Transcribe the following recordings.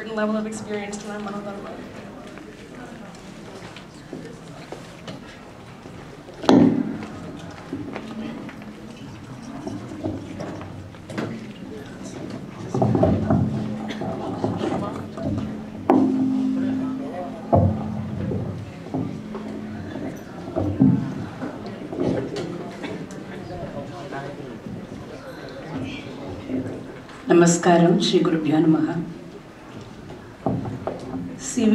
certain level of experience to learn Manodharma. Namaskaram, Shri Gurubhyo Namaha. See,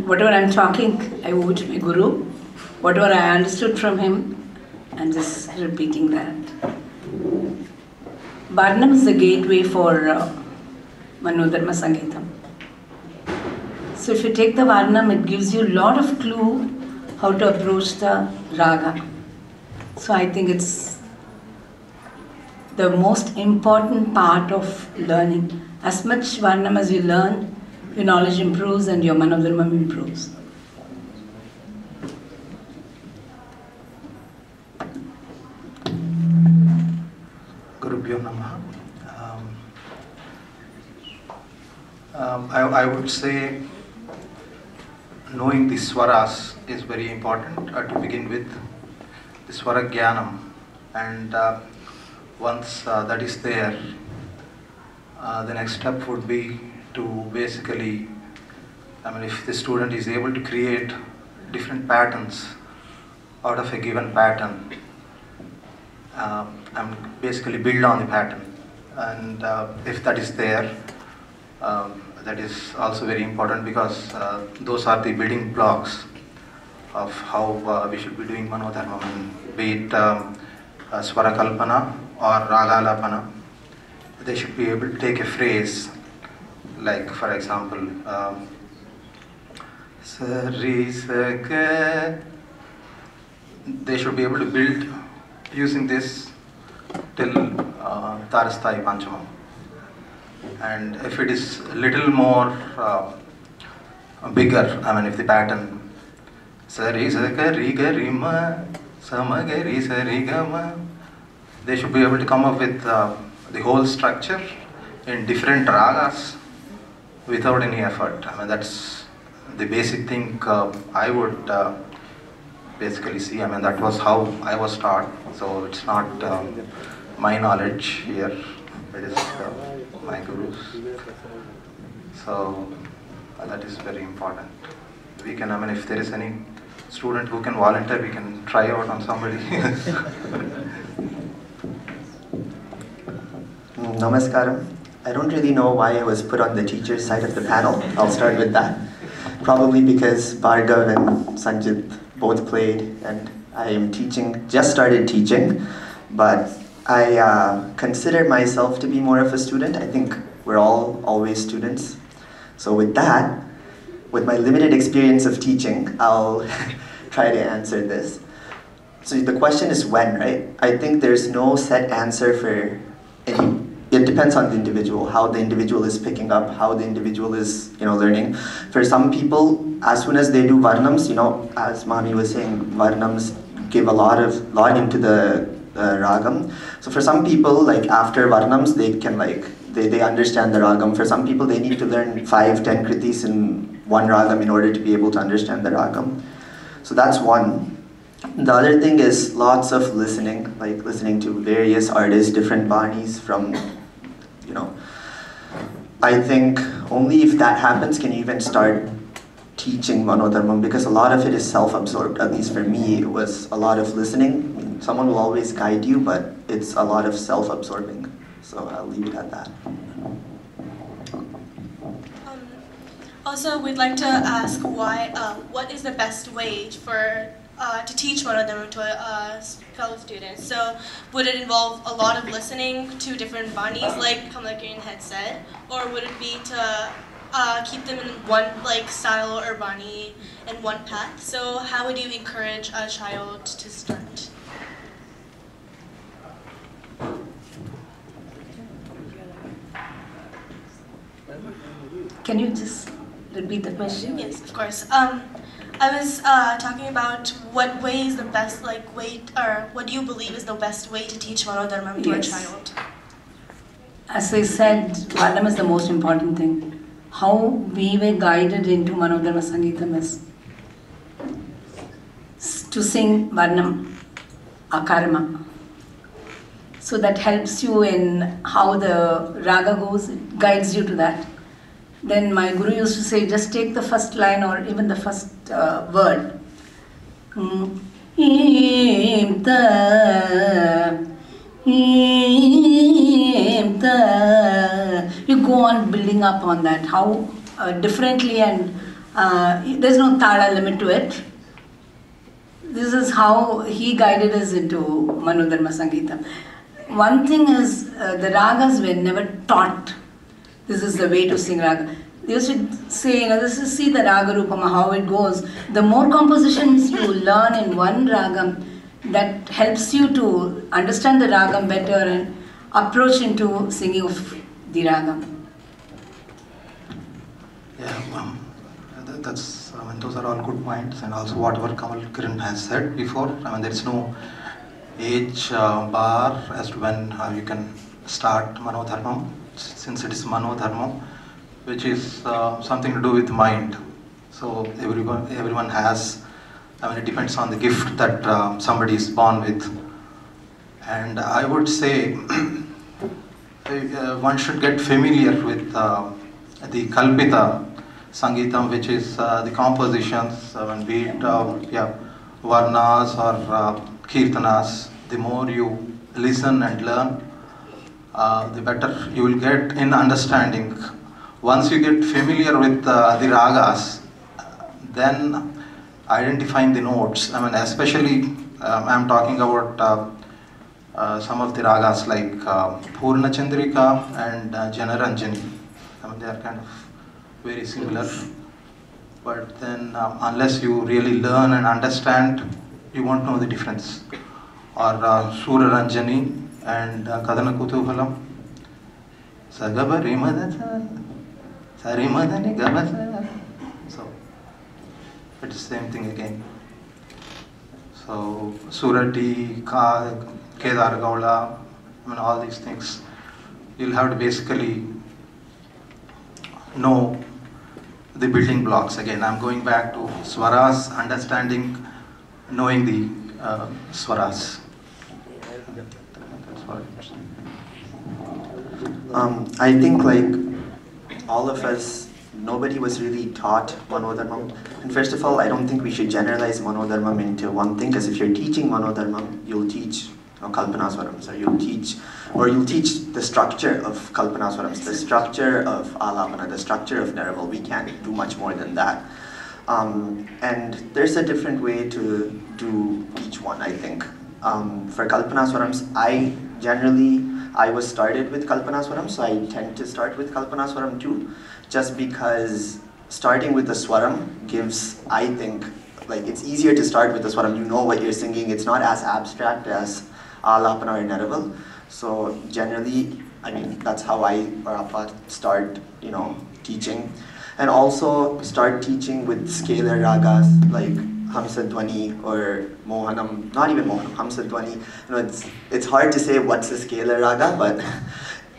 whatever I'm talking, I owe to my Guru. Whatever I understood from him, I'm just repeating that. Varnam is the gateway for Manodharma Sangeetam. So if you take the Varnam, it gives you a lot of clue how to approach the Raga. So I think it's the most important part of learning. As much Varnam as you learn, your knowledge improves and your Manodharma improves. Gurubhyo Namaha. I would say knowing the swaras is very important to begin with, the swara jnanam, and once that is there, the next step would be to basically, if the student is able to create different patterns out of a given pattern, and basically build on the pattern. And if that is there, that is also very important, because those are the building blocks of how we should be doing Manodharma, be it Swara Kalpana or Raga Lapana. They should be able to take a phrase, like for example, Sari Saka. They should be able to build using this till Tarasthai Panchamam. And if it is a little more bigger, if the pattern Sari Saka Riga Rima Samaga Risa Rigama, they should be able to come up with the whole structure in different ragas without any effort. That's the basic thing I would basically see. That was how I was taught. So it's not my knowledge here, it is my Guru's. So that is very important. We can, if there is any student who can volunteer, we can try out on somebody. Namaskaram. I don't really know why I was put on the teacher's side of the panel. I'll start with that. Probably because Bhargav and Sanjit both played, and I am teaching, just started teaching, but I consider myself to be more of a student. I think we're all always students. So with that, with my limited experience of teaching, I'll try to answer this. So the question is when, right? I think there's no set answer for any. It depends on the individual, how the individual is picking up, how the individual is, learning. For some people, as soon as they do varnams, as Mami was saying, varnams give a lot into the ragam. So for some people, like after varnams, they can they understand the ragam. For some people, they need to learn 5-10 kritis in one ragam in order to be able to understand the ragam. So that's one. The other thing is lots of listening, like listening to various artists, different banis from, I think only if that happens can you even start teaching Manodharma, because a lot of it is self-absorbed. At least for me, it was a lot of listening. Someone will always guide you, but it's a lot of self-absorbing. So I'll leave it at that. Also, we'd like to ask what is the best way to teach Manodharma to fellow students? So would it involve a lot of listening to different banis, like Kamalakiran had said, or would it be to keep them in one style or bani and one path? So how would you encourage a child to start? Can you just repeat the question? Yes, of course. I was talking about what way is the best what do you believe is the best way to teach Manodharma to a child? As I said, Varnam is the most important thing. how we were guided into Manodharma Sangeetam is to sing Varnam Akarma. So that helps you in how the raga goes, it guides you to that. Then my guru used to say, just take the first line or even the first word. You go on building up on that, how differently, and there's no tala limit to it. This is how he guided us into Manodharma Sangeetam. One thing is, the ragas were never taught. This is the way to sing raga. They used to say, this is, see the raga rupama, how it goes. The more compositions you learn in one ragam, that helps you to understand the ragam better and approach into singing of the ragam. Yeah, that's, those are all good points, and also whatever Kamalakiran has said before. There is no age bar as to when you can start Manodharmam, since it is Manodharmam, which is something to do with mind. So everyone has, it depends on the gift that somebody is born with. And I would say one should get familiar with the Kalpita Sangeetam, which is the compositions, be it Varnas or Kirtanas. The more you listen and learn, the better you will get in understanding. Once you get familiar with the ragas, then identifying the notes, especially I'm talking about some of the ragas like Purna Chandrika and Janaranjani. They are kind of very similar, but then unless you really learn and understand, you won't know the difference. Or Sura Ranjani and Kadana Kutuhalam. Sagabari Madata, Sarimadani Gabasa. So it's the same thing again. So Surati, Kedar Gaula, all these things, you'll have to basically know the building blocks. Again, I'm going back to Swaras, understanding, knowing the Swaras. I think like all of us, nobody was really taught Manodharmam. And first of all, I don't think we should generalize Manodharmam into one thing, because if you're teaching Manodharmam, you'll teach Kalpanaswarams, or you'll teach the structure of Kalpanaswarams, the structure of Alapana, the structure of Naraval. We can't do much more than that. And there's a different way to do each one, I think. For Kalpanaswarams, I was started with Kalpanaswaram, so I tend to start with Kalpanaswaram too, just because starting with the Swaram gives, I think, like it's easier to start with the Swaram. You know what you're singing. It's not as abstract as Alapana or Naraval. So generally, that's how I or Appa start, teaching. And also start teaching with scalar ragas like Hamsadwani or Mohanam, not even Mohanam, Hamsadwani. It's hard to say what's a scalar raga, but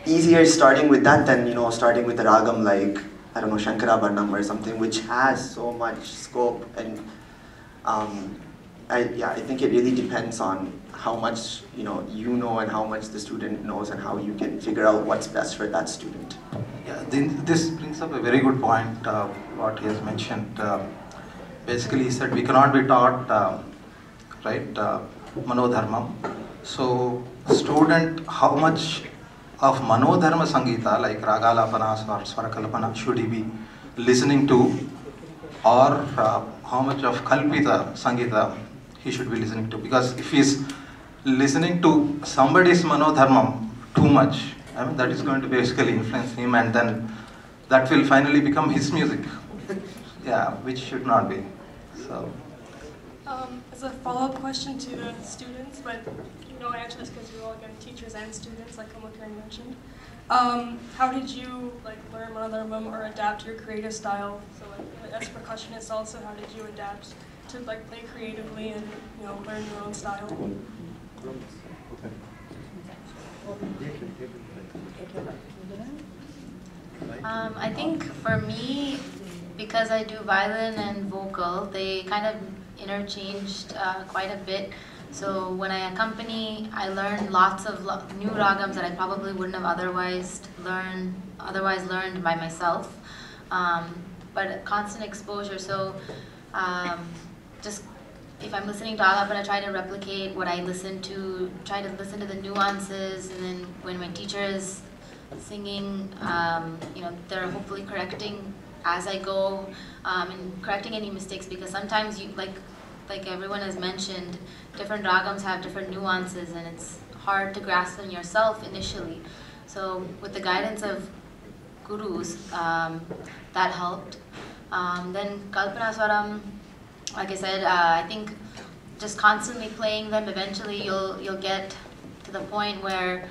easier starting with that than, starting with a ragam like, I don't know, Shankarabharnam or something, which has so much scope. And I think it really depends on how much you know and how much the student knows, and how you can figure out what's best for that student. Yeah, this brings up a very good point, what he has mentioned. Basically, he said we cannot be taught, Manodharmam. So, student, how much of Manodharma Sangeeta, like Ragalapanas or Swarakalpana, should he be listening to, or how much of Kalpita Sangeeta he should be listening to? Because if he is listening to somebody's Manodharmam too much, that is going to basically influence him, and then that will finally become his music. Yeah, which should not be. So. As a follow-up question to the students, but you don't answer this because you're all again teachers and students, like Kamalakiran mentioned. How did you learn Manodharmam or adapt your creative style? So as percussionists also, how did you adapt to play creatively and learn your own style? I think for me, because I do violin and vocal, they kind of interchanged quite a bit. So when I accompany, I learn lots of new ragams that I probably wouldn't have otherwise learned by myself. But constant exposure. So just if I'm listening to Alapana, try to replicate what I listen to, try to listen to the nuances, and then when my teacher is singing, they're hopefully correcting as I go, and correcting any mistakes, because sometimes you, like everyone has mentioned, different ragams have different nuances and it's hard to grasp them yourself initially. So with the guidance of gurus, that helped. Then Kalpana Swaram, like I said, I think just constantly playing them, eventually you'll get to the point where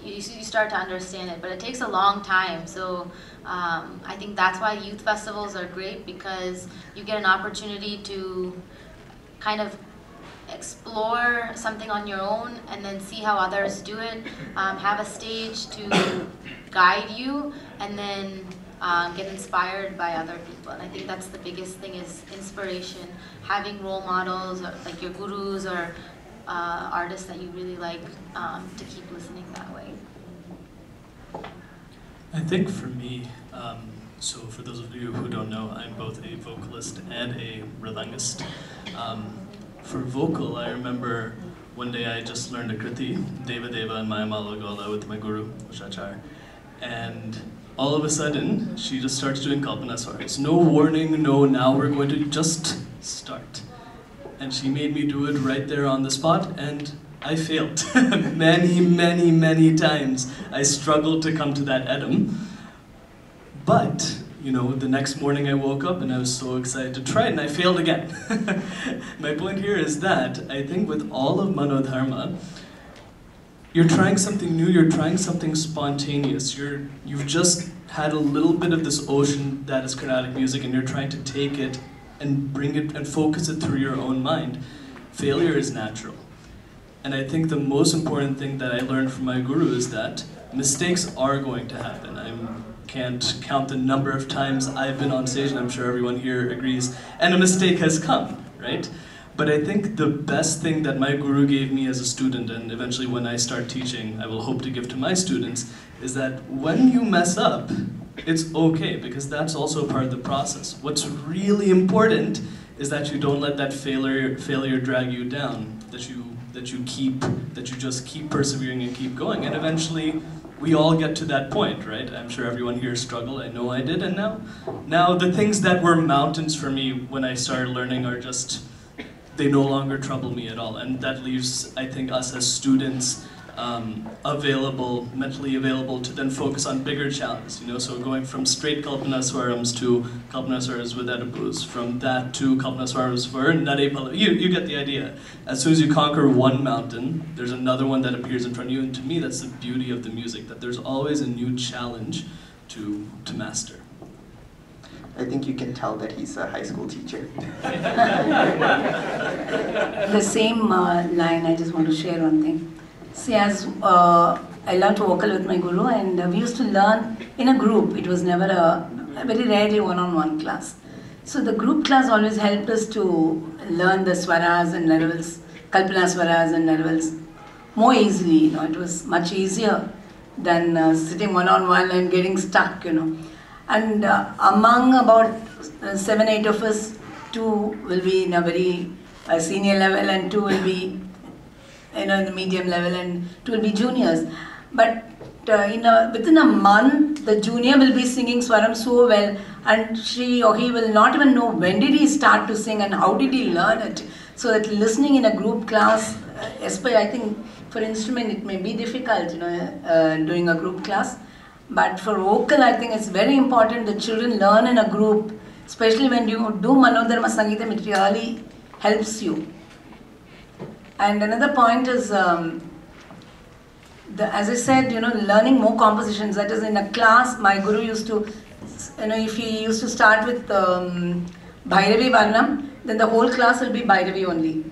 you start to understand it, but it takes a long time. So I think that's why youth festivals are great, because you get an opportunity to kind of explore something on your own and then see how others do it, have a stage to guide you, and then get inspired by other people. And I think that's the biggest thing, is inspiration, having role models, or like your gurus or artists that you really like, to keep listening that way. I think for me, so for those of you who don't know, I'm both a vocalist and a mridangist. For vocal, I remember one day I just learned a kriti, Deva Deva and Maya Malagola, with my guru, Ushachar. And all of a sudden, she just starts doing Kalpana Swaras. No warning, no, now we're going to just start. And she made me do it right there on the spot, and I failed many, many, many times. I struggled to come to that edam. But, the next morning I woke up and I was so excited to try it, and I failed again. My point here is that I think with all of Manodharma, you're trying something new, you're trying something spontaneous. You've just had a little bit of this ocean that is Carnatic music, and you're trying to take it and bring it and focus it through your own mind. Failure is natural. And I think the most important thing that I learned from my guru is that mistakes are going to happen. I can't count the number of times I've been on stage, and I'm sure everyone here agrees, and a mistake has come, right? But I think the best thing that my guru gave me as a student, and eventually when I start teaching, I will hope to give to my students, is that when you mess up, it's okay, because that's also part of the process. What's really important is that you don't let that failure drag you down, that you just keep persevering and keep going, and eventually we all get to that point, right? I'm sure everyone here struggled, I know I did, and now the things that were mountains for me when I started learning are just, they no longer trouble me at all, and that leaves, I think, us as students mentally available to then focus on bigger challenges, so going from straight Kalpana Swarams to Kalpana Swarams with Oedipus, from that to Kalpana Swarams for Narepala, you get the idea. As soon as you conquer one mountain, there's another one that appears in front of you, and to me that's the beauty of the music, that there's always a new challenge to master. I think you can tell that he's a high school teacher. The same line, I just want to share one thing. See, as I learned vocal with my guru, and we used to learn in a group. It was never very rarely one-on-one class. So the group class always helped us to learn the swaras and narvals, Kalpana Swaras and narvals more easily. It was much easier than sitting one-on-one and getting stuck. And among about 7-8 of us, 2 will be in a very senior level, and 2 will be in the medium level, and 2 will be juniors. But within a month, the junior will be singing Swaram so well, and she or he will not even know when did he start to sing and how did he learn it. So that listening in a group class, especially I think for instrument it may be difficult, doing a group class. But for vocal, I think it's very important that children learn in a group, especially when you do Manodharma Sangeetam, it really helps you. And another point is, as I said, learning more compositions. That is, in a class, my guru used to, if he used to start with Bhairavi Varnam, then the whole class will be Bhairavi only.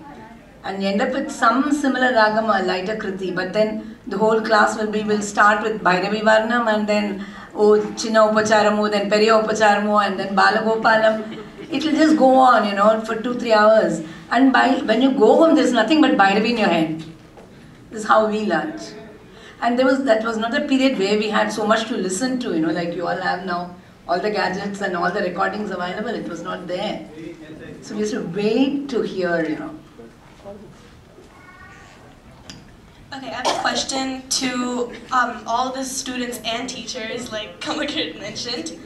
And you end up with some similar ragam, a lighter kriti, but then the whole class will start with Bhairavi Varnam, and then oh, Chinna Upacharamu, then Periya Upacharamu, and then Balagopalam. It will just go on, you know, for 2-3 hours. And when you go home, there's nothing but Bhairavi in your head. This is how we learned. And that was not a period where we had so much to listen to, you know, like you all have now, all the gadgets and all the recordings available. It was not there. So we used to wait to hear, you know. Okay, I have a question to all the students and teachers, like Kamalakiran mentioned.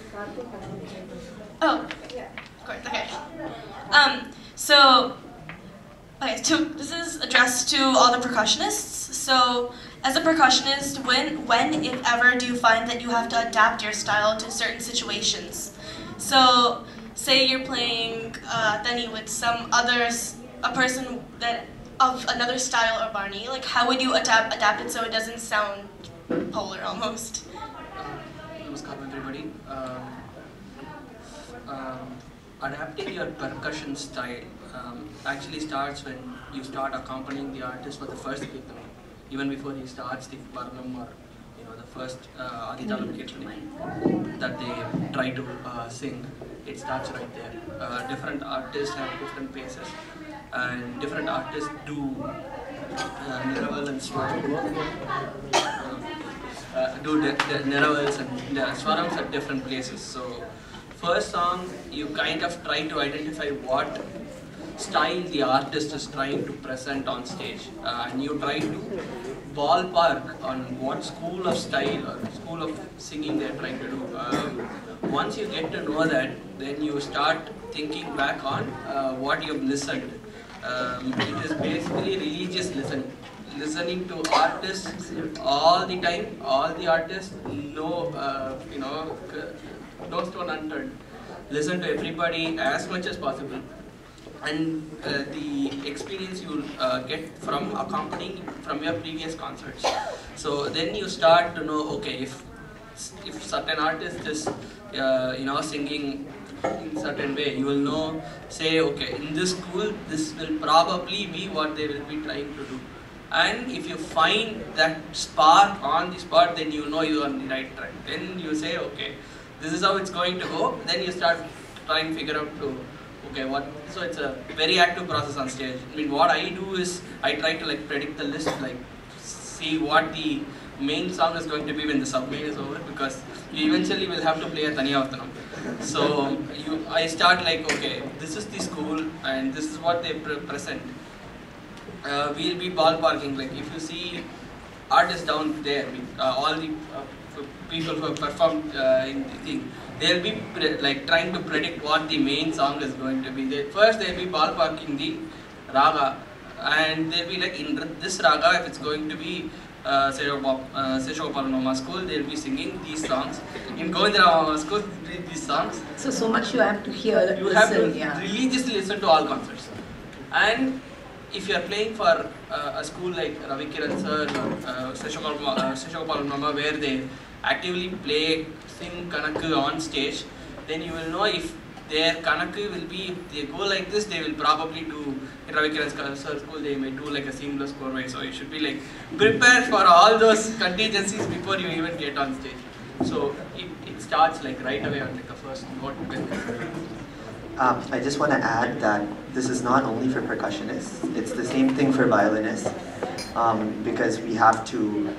Oh, of course, okay. So this is addressed to all the percussionists. So, as a percussionist, when, if ever, do you find that you have to adapt your style to certain situations? So, say you're playing Tani with a person that of another style or Barney, like how would you adapt it so it doesn't sound polar almost? Namaskaram everybody. Adapting your percussion style actually starts when you start accompanying the artist for the first Kirtan, even before he starts the Varnam or the first Aditalam Kirtan that they try to sing. It starts right there. Different artists have different paces, and different artists do Niraval and Swaram. Do the Niravals and the Swarams at different places. So, first song, you kind of try to identify what style the artist is trying to present on stage, and you try to ballpark on what school of style or school of singing they're trying to do. Once you get to know that, then you start thinking back on what you've listened. It is basically religious listening to artists all the time, all the artists, no stone unturned. Listen to everybody as much as possible, and the experience you get from accompanying from your previous concerts. So then you start to know, okay, if certain artist is singing in certain way, you will know, say, okay, in this school this will probably be what they will be trying to do. And if you find that spark on the spot, then you know you are on the right track. Then you say, okay, this is how it's going to go. Then you start trying to figure out so it's a very active process on stage. I mean, what I do is I try to predict the list, see what the main song is going to be when the subway is over, because you eventually will have to play a Taniyavathanam. So I start okay, this is the school and this is what they present. We'll be ballparking, if you see artists down there, all the people who have performed in the thing, they'll be trying to predict what the main song is going to be. First they'll be ballparking the raga, and they'll be in this raga, if it's going to be Seshopalnoma school, they'll be singing these songs. In Govindra school, these songs. So much you have to hear. You have to religiously listen to all concerts. And if you are playing for a school like Ravikumar sir or Seshopalnoma, where they actively sing Kanakku on stage, then you will know if their Kanakku will be, if they go like this, they will probably do, in Ravikumar sir school, they may do a seamless chorus. So you should be prepared for all those contingencies before you even get on stage. So it starts right away on a first note. I just want to add that this is not only for percussionists, it's the same thing for violinists, because we have to,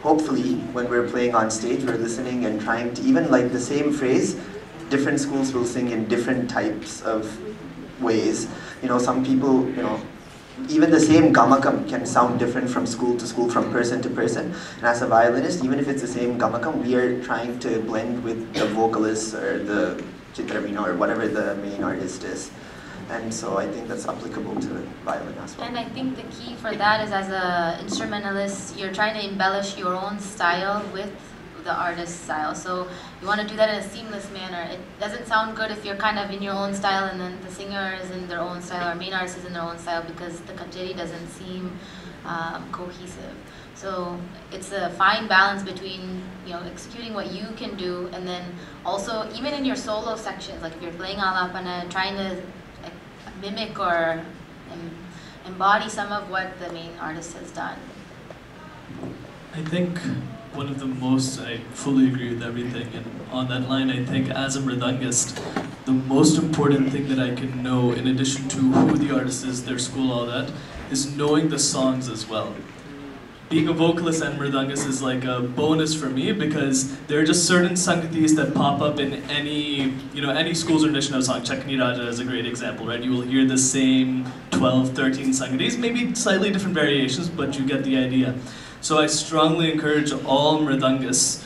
hopefully when we're playing on stage, we're listening and trying to, even the same phrase, different schools will sing in different types of ways. Some people, even the same gamakam can sound different from school to school, from person to person. And as a violinist, even if it's the same gamakam, we are trying to blend with the vocalist or the Chitravina or whatever the main artist is. And so I think that's applicable to violin as well. And I think the key for that is, as an instrumentalist, you're trying to embellish your own style with the artist's style. So you want to do that in a seamless manner. It doesn't sound good if you're kind of in your own style and then the singer is in their own style or main artist is in their own style, because the kacheri doesn't seem cohesive. So it's a fine balance between executing what you can do, and then also even in your solo sections, if you're playing alapana, trying to mimic or embody some of what the main artist has done. I think one of the most, I fully agree with everything, and on that line I think as a mridangist, the most important thing that I can know, in addition to who the artist is, their school, all that, is knowing the songs as well. Being a vocalist and mridangist is like a bonus for me, because there are just certain sangatis that pop up in any, any school's rendition of a song. Chakni Raja is a great example, right? You will hear the same 12, 13 sangatis, maybe slightly different variations, but you get the idea. So I strongly encourage all mridangists,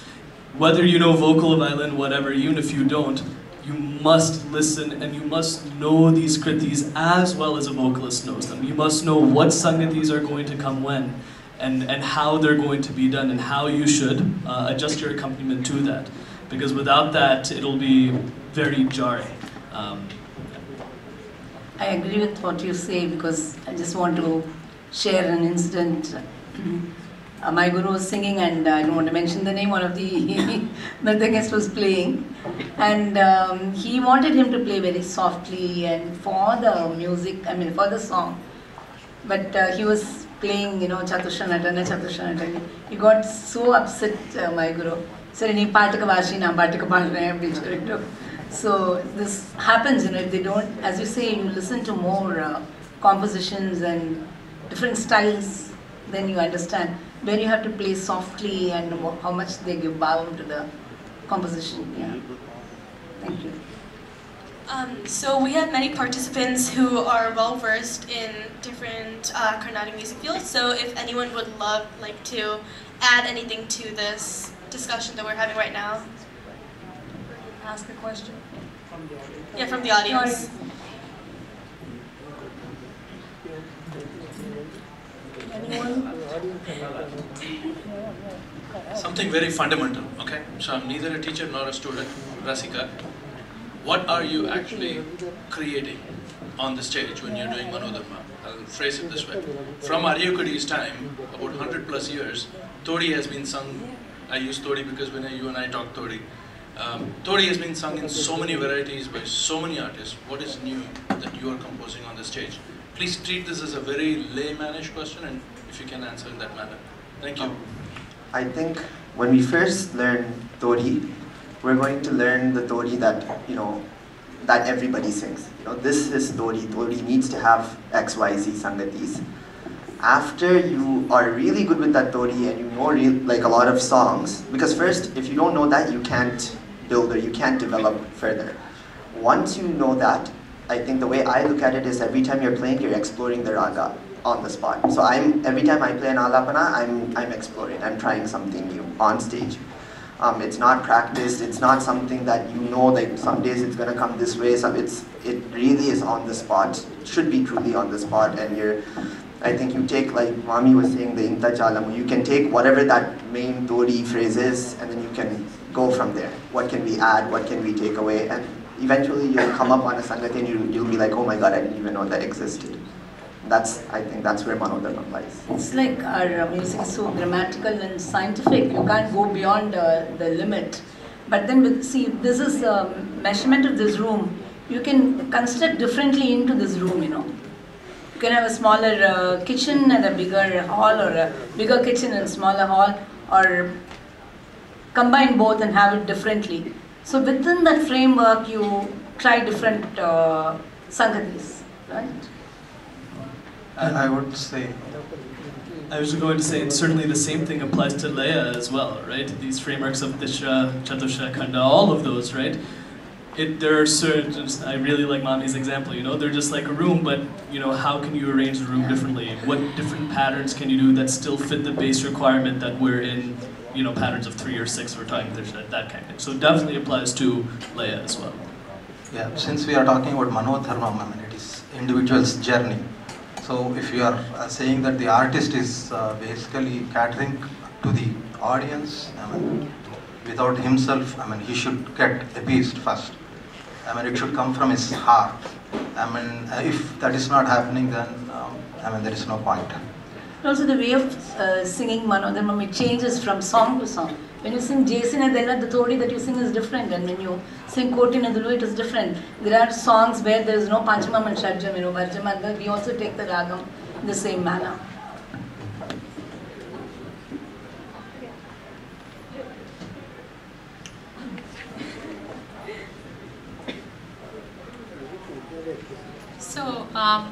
whether you know vocal, violin, whatever, even if you don't, you must listen and you must know these kritis as well as a vocalist knows them. You must know what sangatis are going to come when, and how they're going to be done, and how you should adjust your accompaniment to that. Because without that, it'll be very jarring. I agree with what you say, because I just want to share an incident. My guru was singing, and I don't want to mention the name, one of the mridangist was playing, and he wanted him to play very softly and for the music, for the song, but he was playing, Chatusha Natana. He got so upset, my guru. Said, "Nee Pataka Vashi na Pataka paad rahe hain." So this happens, if they don't, as you say, you listen to more compositions and different styles, then you understand where you have to play softly and how much they give bound to the composition. Yeah. Thank you. So we have many participants who are well versed in different Carnatic music fields. So if anyone would like to add anything to this discussion that we're having right now. Ask a question. From the audience. Yeah, from the audience. Anyone? Something very fundamental, okay? So I'm neither a teacher nor a student, Rasika. What are you actually creating on the stage when you're doing Manodharma? I'll phrase it this way. From Aryakadi's time, about 100 plus years, Todi has been sung. I use Todi because Vinay, you and I talk Todi. Todi has been sung in so many varieties by so many artists. What is new that you are composing on the stage? Please treat this as a very layman-ish question, and if you can answer in that manner. Thank you. I think when we first learn Todi, we're going to learn the Todi that, that everybody sings. This is Todi. Todi needs to have X, Y, Z sangatis. After you are really good with that Todi and you know a lot of songs, because first, if you don't know that, you can't build or you can't develop further. Once you know that, I think the way I look at it is every time you're playing, you're exploring the raga on the spot. So every time I play an alapana, I'm exploring, I'm trying something new on stage. It's not practiced, it's not something that like some days it's going to come this way, it really is on the spot. It should be truly on the spot, and I think you take, like Mami was saying, the Inta Chalamu, you can take whatever that main Todi phrase is, and then you can go from there. What can we add, what can we take away, and eventually you'll come up on a sangati and you'll be like, oh my god, I didn't even know that existed. I think that's where Manodharma lies. It's like our music is so grammatical and scientific, you can't go beyond the limit. But then, see, this is the measurement of this room. You can construct differently into this room, You can have a smaller kitchen and a bigger hall, or a bigger kitchen and smaller hall, or combine both and have it differently. So within that framework, you try different sangatis, right? I would say, I was going to say, certainly the same thing applies to Laya as well, right? These frameworks of Dishra, Chatusha, Khanda, all of those, right? There are certain, I really like Mami's example, they're just like a room, but, how can you arrange the room differently? What different patterns can you do that still fit the base requirement that we're in, patterns of 3 or 6, we're talking that kind of thing. So it definitely applies to Laya as well. yeah, since we are talking about Manodharma, it is individual's journey. So if you are saying that the artist is basically catering to the audience, without himself, he should get appeased first. It should come from his heart. If that is not happening, then there is no point. Also, the way of singing Manodharma, it changes from song to song. When you sing Jason and then the Todi that you sing is different, and when you sing Koti Nadulu, it is different. There are songs where there is no Panchamam and Shadjam, Varjam, we also take the ragam in the same manner.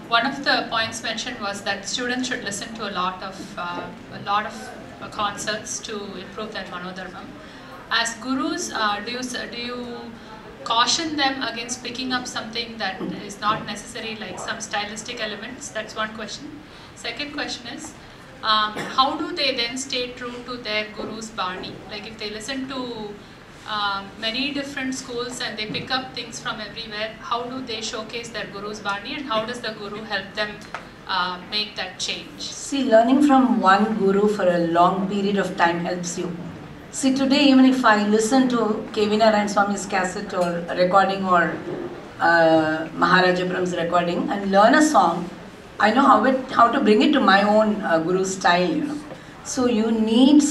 One of the points mentioned was that students should listen to a lot of concerts to improve their manodharmam. As gurus, do you caution them against picking up something that is not necessary, like some stylistic elements? That's one question. Second question is, how do they then stay true to their guru's bani? Like if they listen to many different schools and they pick up things from everywhere, how do they showcase their guru's bani, and how does the guru help them make that change? See, learning from one guru for a long period of time helps you. See, today even if I listen to K.V. Narayan Swami's cassette or recording or Maharajapuram's recording and learn a song, I know how to bring it to my own guru style, you know. So you need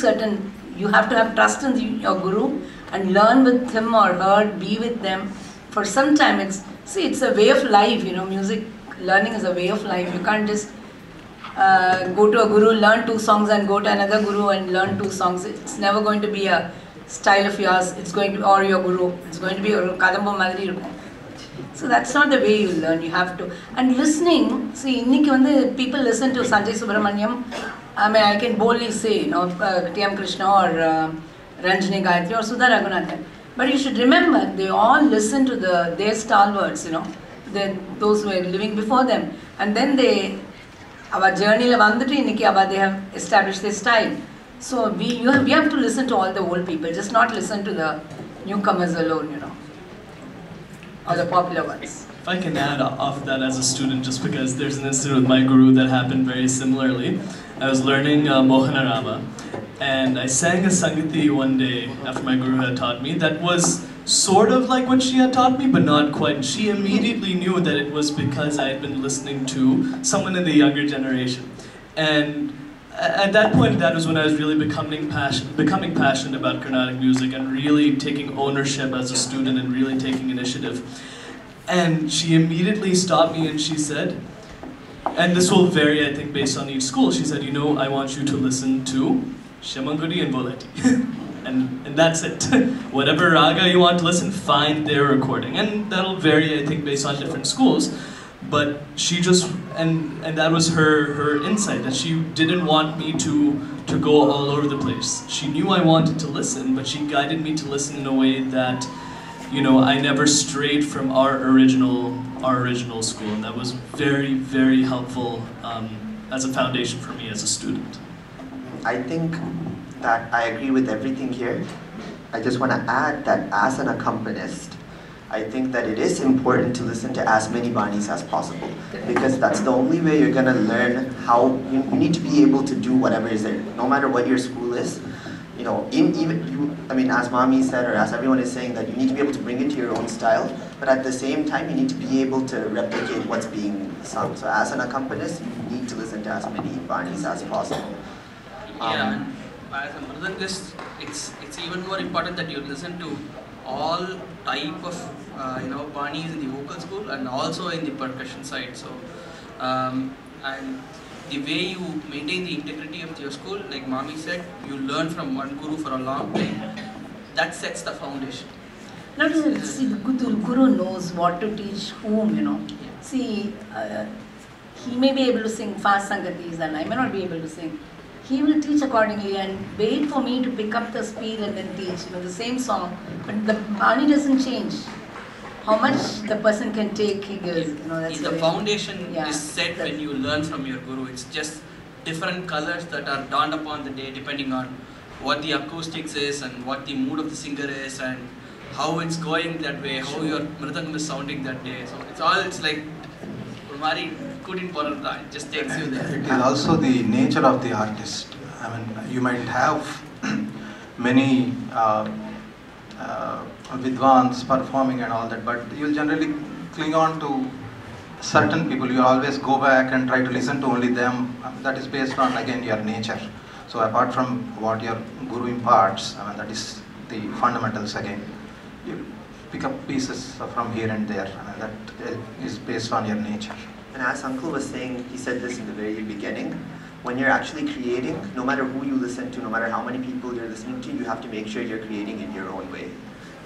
you have to have trust in your guru and learn with him or her, be with them for some time. It's a way of life, you know. Music learning is a way of life. You can't just go to a guru, learn 2 songs and go to another guru and learn 2 songs. It's never going to be a style of yours. It's going to be, or your guru. It's going to be your kadamba madri irukum. So that's not the way you learn. You have to. And listening, see, inniki people listen to Sanjay Subramaniam. I mean, I can boldly say, you know, T.M. Krishna or Ranjini Gayatri or Sudha Raghunathan. But you should remember, they all listen to their stalwarts, you know, those who were living before them. And then our journey they have established their style. So we have to listen to all the old people, just not listen to the newcomers alone, you know, or the popular ones. If I can add off that as a student, just because there's an incident with my guru that happened very similarly. I was learning Mohanarama, and I sang a Sangati one day after my guru had taught me that was sort of like what she had taught me, but not quite. She immediately knew that it was because I had been listening to someone in the younger generation. And at that point, that was when I was really becoming passionate about Carnatic music and really taking ownership as a student and really taking initiative. And she immediately stopped me and she said, and this will vary, I think, based on each school, she said, you know, I want you to listen to Shemangudi and Boleti. And that's it. Whatever raga you want to listen, find their recording. And that'll vary, I think, based on different schools. But she just, and that was her insight, that she didn't want me to go all over the place. She knew I wanted to listen, but she guided me to listen in a way that, you know, I never strayed from our original school. And that was very, very helpful as a foundation for me as a student. I think that I agree with everything here. I just want to add that as an accompanist, I think that it is important to listen to as many banis as possible, because that's the only way you're going to learn how you need to be able to do whatever is there, no matter what your school is. You know, I mean, as Mami said, or as everyone is saying, that you need to be able to bring it to your own style, but at the same time, you need to be able to replicate what's being sung. So as an accompanist, you need to listen to as many banis as possible. Yeah, as a mridangist, it's even more important that you listen to all type of banis in the vocal school and also in the percussion side. So and the way you maintain the integrity of your school, like Mami said, you learn from one guru for a long time. That sets the foundation. Not only, see, the guru knows what to teach whom, you know. See, he may be able to sing fast sangatis and I may not be able to sing. He will teach accordingly and wait for me to pick up the speed and then teach, you know, the same song. But the bani doesn't change. How much the person can take, he gives, you know, that's the foundation is set that's when you learn from your guru. It's just different colors that are dawned upon the day depending on what the acoustics is and what the mood of the singer is and how it's going that way, how your mridangam is sounding that day. So it's like it just takes you there. And also the nature of the artist. I mean, you might have many vidwans performing and all that, but you'll generally cling on to certain people. You always go back and try to listen to only them. That is based on, again, your nature. So apart from what your guru imparts, I mean, that is the fundamentals again. You pick up pieces from here and there. I mean, that is based on your nature. And as Uncle was saying, he said this in the very beginning, when you're actually creating, no matter who you listen to, no matter how many people you're listening to, you have to make sure you're creating in your own way.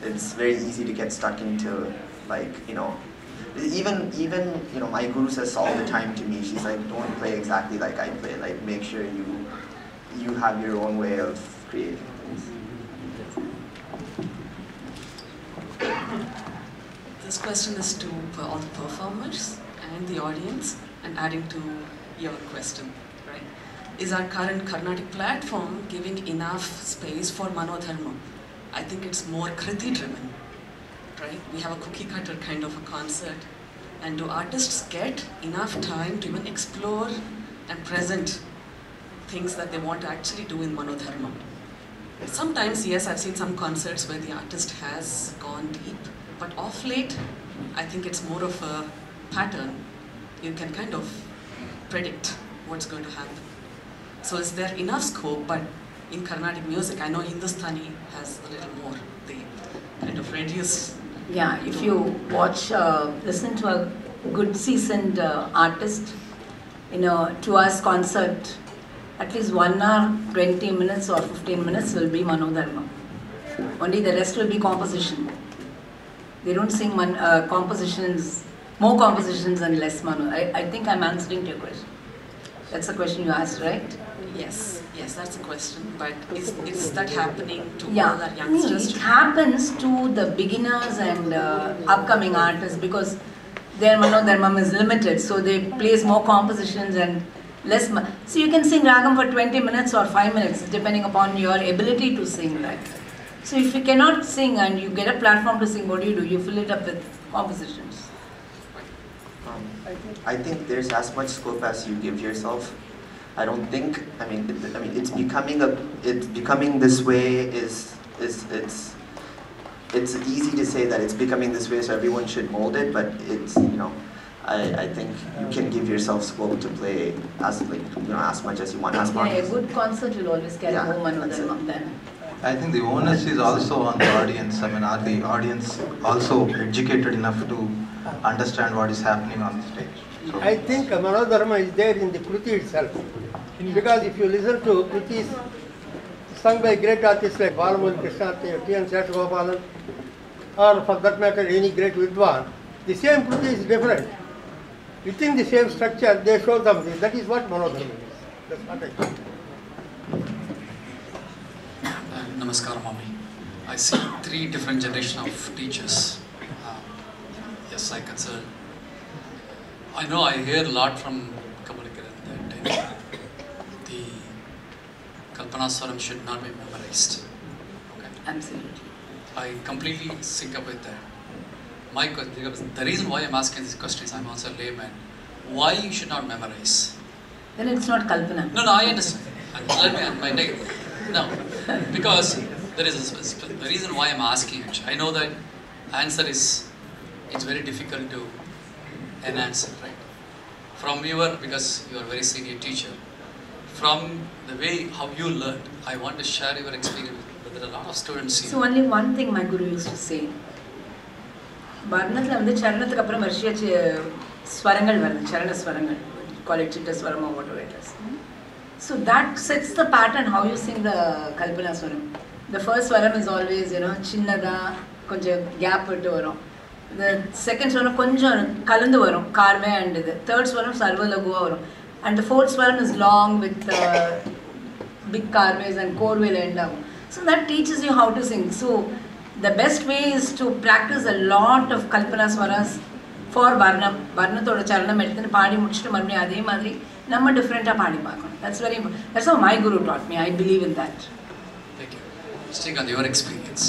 It's very easy to get stuck into, like, you know, Even you know, my guru says all the time to me, she's like, don't play exactly like I play, like make sure you have your own way of creating things. This question is to all the performers and the audience, and adding to your question, right? Is our current Carnatic platform giving enough space for Manodharma? I think it's more Kriti driven, right? We have a cookie cutter kind of a concert, and do artists get enough time to even explore and present things that they want to actually do in Manodharma? Sometimes, yes, I've seen some concerts where the artist has gone deep, but off late, I think it's more of a pattern. You can kind of predict what's going to happen. So is there enough scope? But in Carnatic music, I know Hindustani has a little more. They kind of reduce. Yeah, if you watch, listen to a good seasoned artist in a 2 hours concert, at least 1 hour, 20 minutes or 15 minutes will be Manodharma. Only the rest will be composition. They don't sing compositions, more compositions and less Mano. I think I'm answering to your question. That's the question you asked, right? Yes, that's the question. But is that happening to all our Yeah, youngsters? it happens to the beginners and upcoming artists because their Manodharma is limited. So they place more compositions and less. So you can sing Ragam for 20 minutes or 5 minutes depending upon your ability to sing, right? So if you cannot sing and you get a platform to sing, what do? You fill it up with compositions. I think there's as much scope as you give yourself. I don't think. I mean, it's becoming this way. It's easy to say that it's becoming this way, so everyone should mold it. But it's, you know, I think you can give yourself scope to play as much as you want. As Yeah, a good concert will always carry more Manodharma than. I think the onus is also on the audience. I mean, are the audience also educated enough to understand what is happening on the stage? So I think Manodharma is there in the Kruti itself. Because if you listen to Krutis sung by great artists like Balamurali Krishnatya, T.N. Seshagopalan, or for that matter any great Vidwan, the same Kruti is different. Within the same structure, they show something. That is what Manodharma is. That's what I think. Namaskar, Mami. I see 3 different generations of teachers. Yes, I concern. I know I hear a lot from Kamalakiran that the Kalpanaswaram should not be memorized. Okay. Absolutely. I completely sync up with that. My question, the reason why I'm asking this question is I'm also a layman. Why you should not memorize? Then it's not Kalpana. No, I understand. Let me no, because there is the reason why I'm asking it. I know that answer is, it's very difficult to enhance it, right? From because you are a very senior teacher, from the way how you learned, I want to share your experience with a lot of students here. So only one thing my guru used to say. Bharatanathil வந்து சரணத்துக்கு அப்புறம் வரிசையா ஸ்வரங்கள் வருது, சரண ஸ்வரங்கள், call it chitta swaram or whatever it is. So that sets the pattern how you sing the Kalpana Swaram. The first swaram is always, chinnada, konja gap vittu varum. The second swaram konjam kalandu varum, karve and the third swaram sarva laguva varum. And the fourth swaram is long with big karves and korve end agum. So that teaches you how to sing. So the best way is to practice a lot of Kalpana Swaras for Varnam. Varnathoda charanam eduthu paadi mudichittu marumadi adhe madri நம்ம different பாடி பார்க்கணும். That's very important. That's how my guru taught me. I believe in that. Thank you. Srikanth, your experience.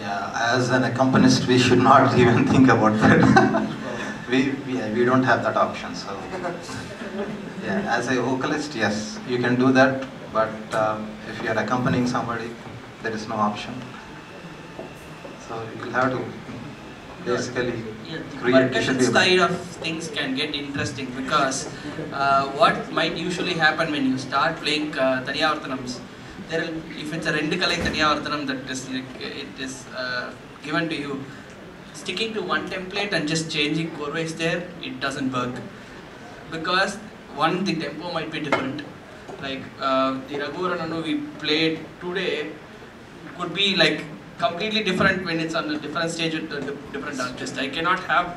Yeah, as an accompanist, we should not even think about that. we don't have that option. So, yeah, as a vocalist, yes, you can do that. But if you are accompanying somebody, there is no option. So you'll have to basically create. The side of things can get interesting because what might usually happen when you start playing Taniyavarthanams, if it's a Rendukalai Taniyavarthanam that is given to you, sticking to one template and just changing korves there, it doesn't work. Because one, the tempo might be different. Like the Raghuvarananu we played today could be like completely different when it's on a different stage with a different artist. I cannot have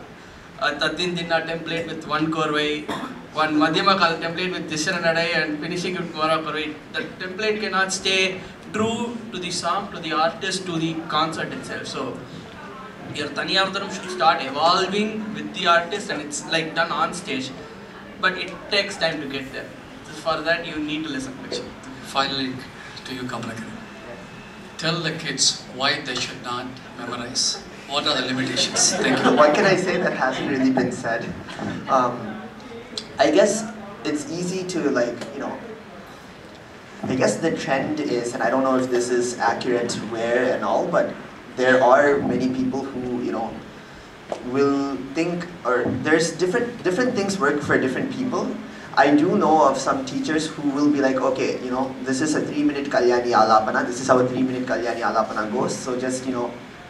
a Tatin Dinna template with one Korvai, one Madhyama Kal template with Tishara Nadai and finishing with Mora Korvai. The template cannot stay true to the song, to the artist, to the concert itself. So your Taniyavataram should start evolving with the artist, and it's like done on stage. But it takes time to get there. So for that you need to listen to it. Finally, to you, Kamalakiran. Tell the kids why they should not memorize. What are the limitations? Thank you. What can I say that hasn't really been said? I guess it's easy to I guess the trend is, and I don't know if this is accurate where and all, but there are many people who, will think, or there's different things work for different people. I do know of some teachers who will be like, okay, this is a 3-minute Kalyani Alapana, this is how a 3-minute Kalyani Alapana goes, so just,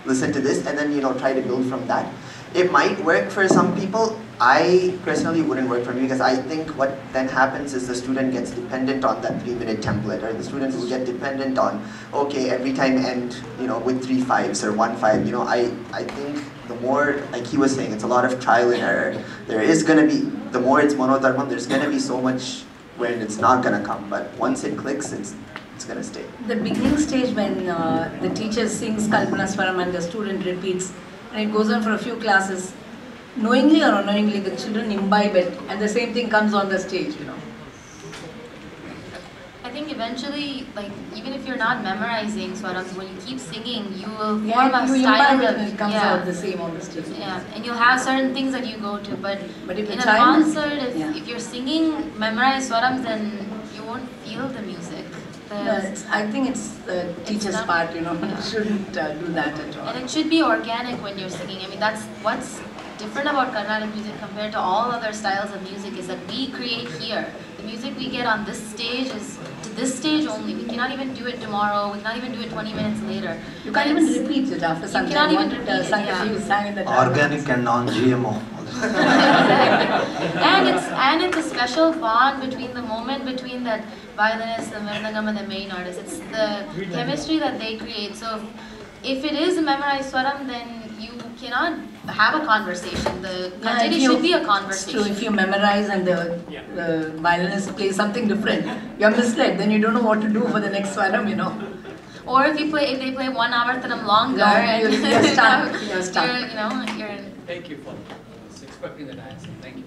listen to this and then, try to build from that. It might work for some people. I personally wouldn't work for me, because I think what then happens is the student gets dependent on that 3-minute template, or the students will get dependent on, okay, every time end, with 3 5s or 1 5. I think the more, like he was saying, it's a lot of trial and error. There is going to be, the more it's monodharmam, there's going to be so much when it's not going to come, but once it clicks, it's going to stay. The beginning stage when the teacher sings Kalpana Swaram and the student repeats, and it goes on for a few classes, knowingly or unknowingly the children imbibe it, and the same thing comes on the stage, I think eventually, even if you're not memorizing swarams, when you keep singing, you will form a style of, and it comes out the same on the stage. Yeah, and you'll have certain things that you go to, but if in a concert, if you're singing memorized swarams, then you won't feel the music. I think it's the teacher's part, Yeah. shouldn't do that at all. And it should be organic when you're singing. I mean, that's what's different about Carnatic music compared to all other styles of music, is that we create here. The music we get on this stage is to this stage only. We cannot even do it tomorrow. We cannot even do it 20 minutes later. You can't even repeat it after some time. You cannot even repeat it, You sang in the Organic and non-GMO. and it's a special bond between the moment between that violinist, the mridangam, and the main artist. It's the chemistry that they create. So if it is a memorized swaram, then you cannot have a conversation. The kacheri should be a conversation. It's true. If you memorize and the violinist plays something different, you're misled. Then you don't know what to do for the next swaram, Or if they play 1 hour than longer, and you're stuck. You're stuck. You're in. Thank you for expecting that answer. Thank you.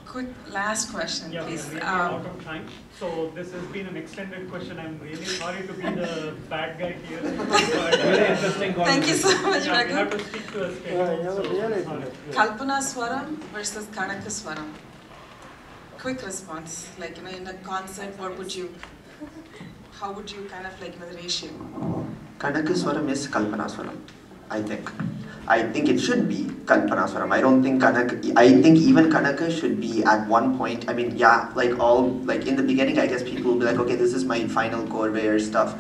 Quick last question, please. We're out of time. So this has been an extended question. I'm really sorry to be the bad guy here. But very interesting. Thank you so much, We have to stick to a schedule. Kalpana Swaram versus Kanaka Swaram. Quick response, in a concert, how would you the ratio? Kanaka Swaram is Kalpana Swaram, I think. I think it should be Kalpana Swaram. I don't think I think even Kanaka should be at one point. I mean, in the beginning, I guess people will be like, okay, this is my final Korve or stuff.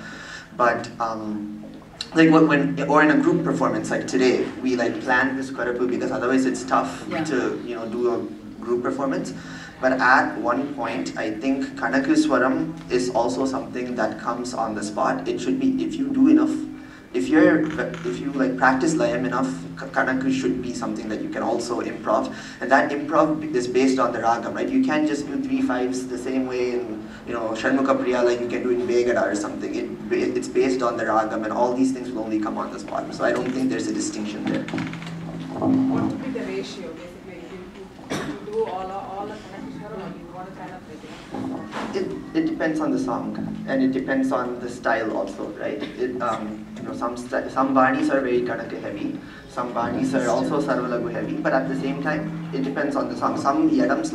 But or in a group performance like today, we planned this Karapu because otherwise it's tough to do a group performance. But at one point, I think Kanaka Swaram is also something that comes on the spot. It should be, if you do enough. If you practice layam enough, Kanaka should be something that you can also improv, and that improv is based on the ragam, right? You can't just do 3 5s the same way in Shanmukha Priya like you can do in Vegada or something. It's based on the ragam, and all these things will only come on the spot. So I don't think there's a distinction there. What would be the ratio basically? You do all the Kanaka or you want to kind of It depends on the song, and it depends on the style also, right? Some Banis are very Kanaka heavy, some Banis are also Sarvalagu heavy, but at the same time, it depends on the song. Some Yadams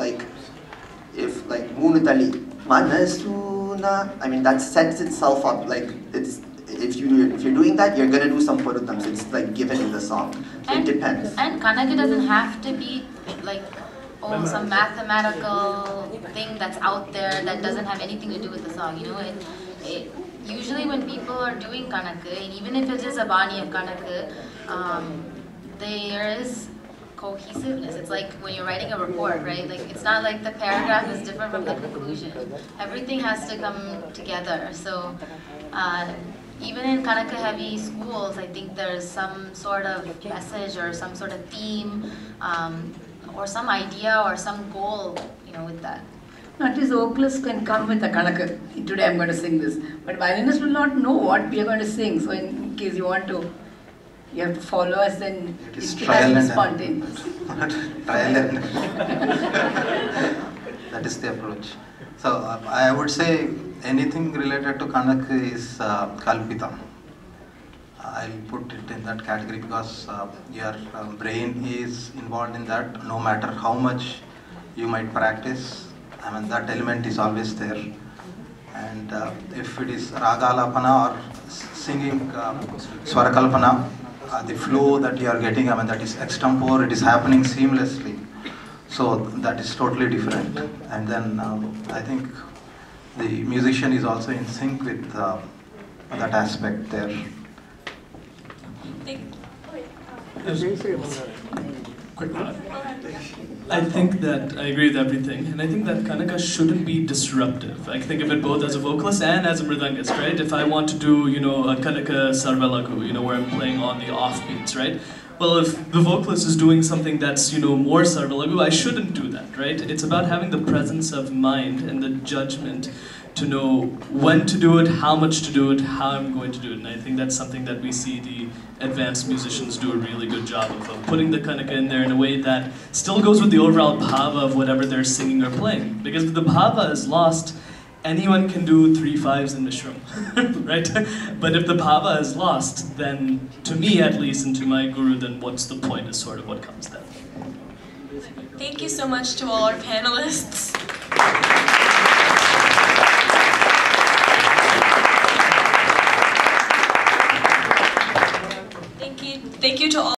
if Moonutali, Manasuna, I mean that sets itself up, if you're doing that, you're gonna do some Purutams, it's given in the song. So it depends. And Kanaka doesn't have to be some mathematical thing that's out there that doesn't have anything to do with the song. Usually when people are doing Kanaka, and even if it is a Bani of Kanaka, there is cohesiveness. It's like when you're writing a report, right? It's not like the paragraph is different from the conclusion. Everything has to come together. So even in Kanaka heavy schools, I think there's some sort of message or some sort of theme or some idea or some goal, with that. At least vocalists can come with a Kanaka. Today I'm going to sing this. But violinists will not know what we are going to sing. So in case you want to, you have to follow us, then it has to be spontaneous. Trial and that is the approach. So I would say anything related to Kanaka is Kalpita. I'll put it in that category because your brain is involved in that. No matter how much you might practice, that element is always there. And if it is Ragalapana or singing Swarakalpana, the flow that you are getting, that is extempore, it is happening seamlessly. So that is totally different. And then I think the musician is also in sync with that aspect there. I think that I agree with everything, and I think that Kanaka shouldn't be disruptive. I think of it both as a vocalist and as a mridangist, right? If I want to do, a Kanaka Sarvalagu, where I'm playing on the offbeats, right? Well, if the vocalist is doing something that's, more Sarvalagu, I shouldn't do that, right? It's about having the presence of mind and the judgment to know when to do it, how much to do it, how I'm going to do it. And I think that's something that we see the advanced musicians do a really good job of putting the Kanaka in there in a way that still goes with the overall bhava of whatever they're singing or playing. Because if the bhava is lost, anyone can do 3 5s in Mishram, right? But if the bhava is lost, then to me at least, and to my guru, then what's the point is sort of what comes then. Thank you so much to all our panelists. Thank you to all.